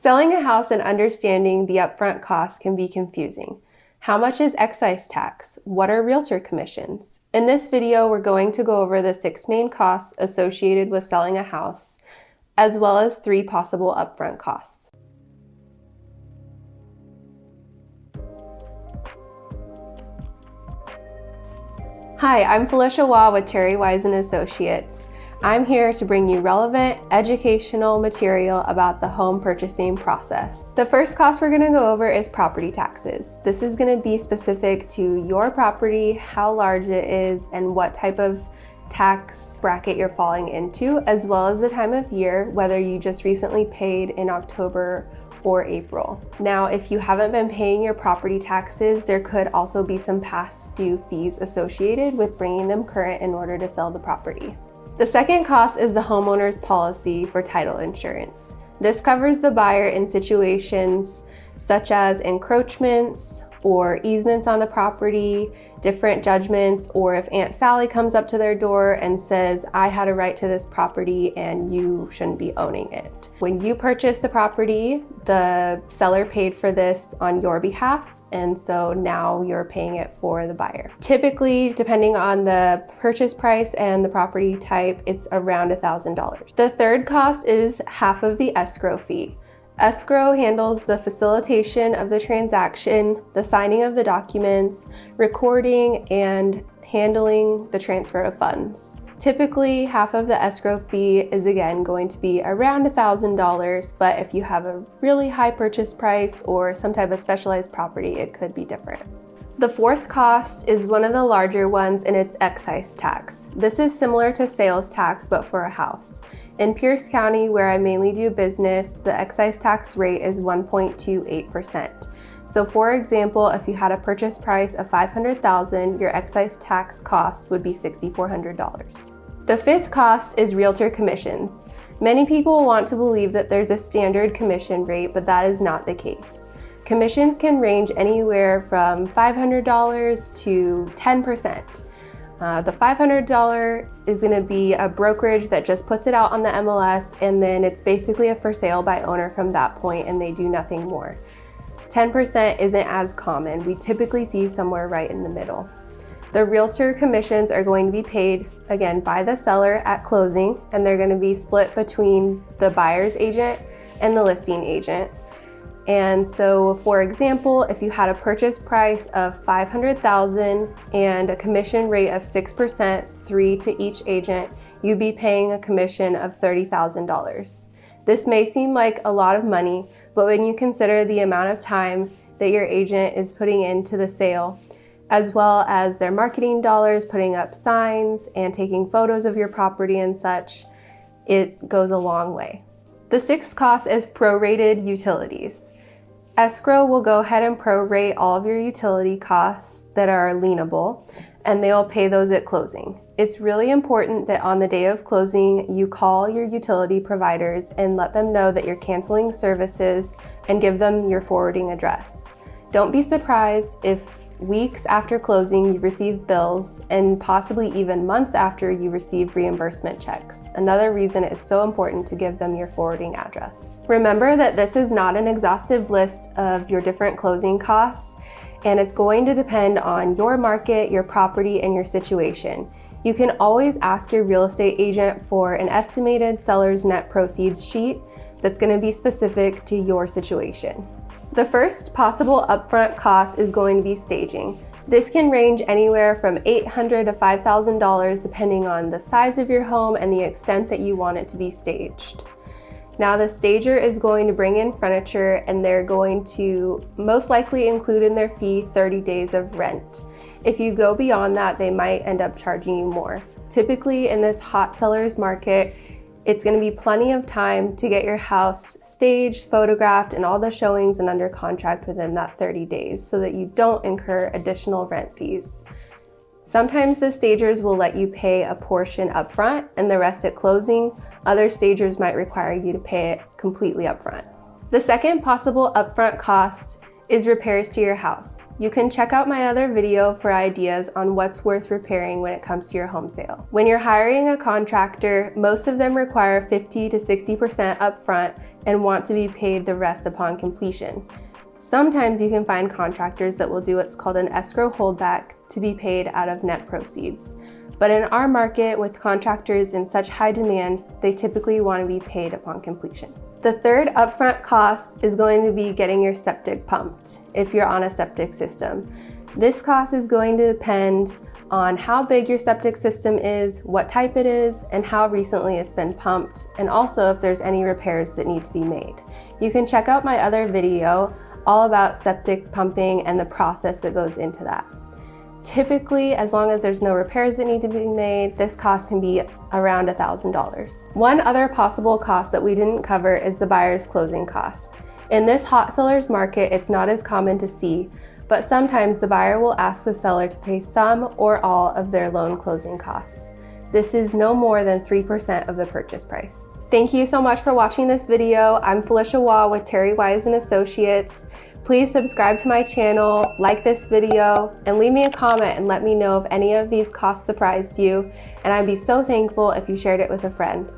Selling a house and understanding the upfront costs can be confusing. How much is excise tax? What are realtor commissions? In this video, we're going to go over the 6 main costs associated with selling a house, as well as 3 possible upfront costs. Hi, I'm Felicia Waugh with Terry Wise & Associates. I'm here to bring you relevant, educational material about the home purchasing process. The first cost we're going to go over is property taxes. This is going to be specific to your property, how large it is, and what type of tax bracket you're falling into, as well as the time of year, whether you just recently paid in October or April. Now, if you haven't been paying your property taxes, there could also be some past due fees associated with bringing them current in order to sell the property. The second cost is the homeowner's policy for title insurance. This covers the buyer in situations such as encroachments or easements on the property, different judgments, or if Aunt Sally comes up to their door and says, I had a right to this property and you shouldn't be owning it. When you purchase the property, the seller paid for this on your behalf, and so now you're paying it for the buyer. Typically, depending on the purchase price and the property type, it's around $1,000. The third cost is half of the escrow fee. Escrow handles the facilitation of the transaction, the signing of the documents, recording, and handling the transfer of funds. Typically, half of the escrow fee is again going to be around $1,000, but if you have a really high purchase price or some type of specialized property, it could be different. The fourth cost is one of the larger ones, and it's excise tax. This is similar to sales tax, but for a house. In Pierce County, where I mainly do business, the excise tax rate is 1.28%. So for example, if you had a purchase price of $500,000, your excise tax cost would be $6,400. The fifth cost is realtor commissions. Many people want to believe that there's a standard commission rate, but that is not the case. Commissions can range anywhere from $500 to 10%. The $500 is going to be a brokerage that just puts it out on the MLS, and then it's basically a for sale by owner from that point, and they do nothing more. 10% isn't as common. We typically see somewhere right in the middle. The realtor commissions are going to be paid, again, by the seller at closing, and they're going to be split between the buyer's agent and the listing agent. And so, for example, if you had a purchase price of $500,000 and a commission rate of 6%, 3 to each agent, you'd be paying a commission of $30,000. This may seem like a lot of money, but when you consider the amount of time that your agent is putting into the sale, as well as their marketing dollars, putting up signs and taking photos of your property and such, it goes a long way. The sixth cost is prorated utilities. Escrow will go ahead and prorate all of your utility costs that are lienable, and they'll pay those at closing. It's really important that on the day of closing, you call your utility providers and let them know that you're canceling services and give them your forwarding address. Don't be surprised if weeks after closing you receive bills, and possibly even months after you receive reimbursement checks. Another reason it's so important to give them your forwarding address. Remember that this is not an exhaustive list of your different closing costs, and it's going to depend on your market, your property, and your situation. You can always ask your real estate agent for an estimated seller's net proceeds sheet that's going to be specific to your situation. The first possible upfront cost is going to be staging. This can range anywhere from $800 to $5,000 depending on the size of your home and the extent that you want it to be staged. Now, the stager is going to bring in furniture, and they're going to most likely include in their fee 30 days of rent. If you go beyond that, they might end up charging you more. Typically in this hot seller's market, it's going to be plenty of time to get your house staged, photographed, and all the showings and under contract within that 30 days so that you don't incur additional rent fees. Sometimes the stagers will let you pay a portion upfront and the rest at closing. Other stagers might require you to pay it completely upfront. The second possible upfront cost is repairs to your house. You can check out my other video for ideas on what's worth repairing when it comes to your home sale. When you're hiring a contractor, most of them require 50 to 60% upfront and want to be paid the rest upon completion. Sometimes you can find contractors that will do what's called an escrow holdback to be paid out of net proceeds. But in our market, with contractors in such high demand, they typically want to be paid upon completion. The third upfront cost is going to be getting your septic pumped if you're on a septic system. This cost is going to depend on how big your septic system is, what type it is, and how recently it's been pumped, and also if there's any repairs that need to be made. You can check out my other video all about septic pumping and the process that goes into that. Typically, as long as there's no repairs that need to be made, this cost can be around $1,000. One other possible cost that we didn't cover is the buyer's closing costs. In this hot seller's market, it's not as common to see, but sometimes the buyer will ask the seller to pay some or all of their loan closing costs. This is no more than 3% of the purchase price. Thank you so much for watching this video. I'm Felicia Waugh with Terry Wise & Associates. Please subscribe to my channel, like this video, and leave me a comment and let me know if any of these costs surprised you, and I'd be so thankful if you shared it with a friend.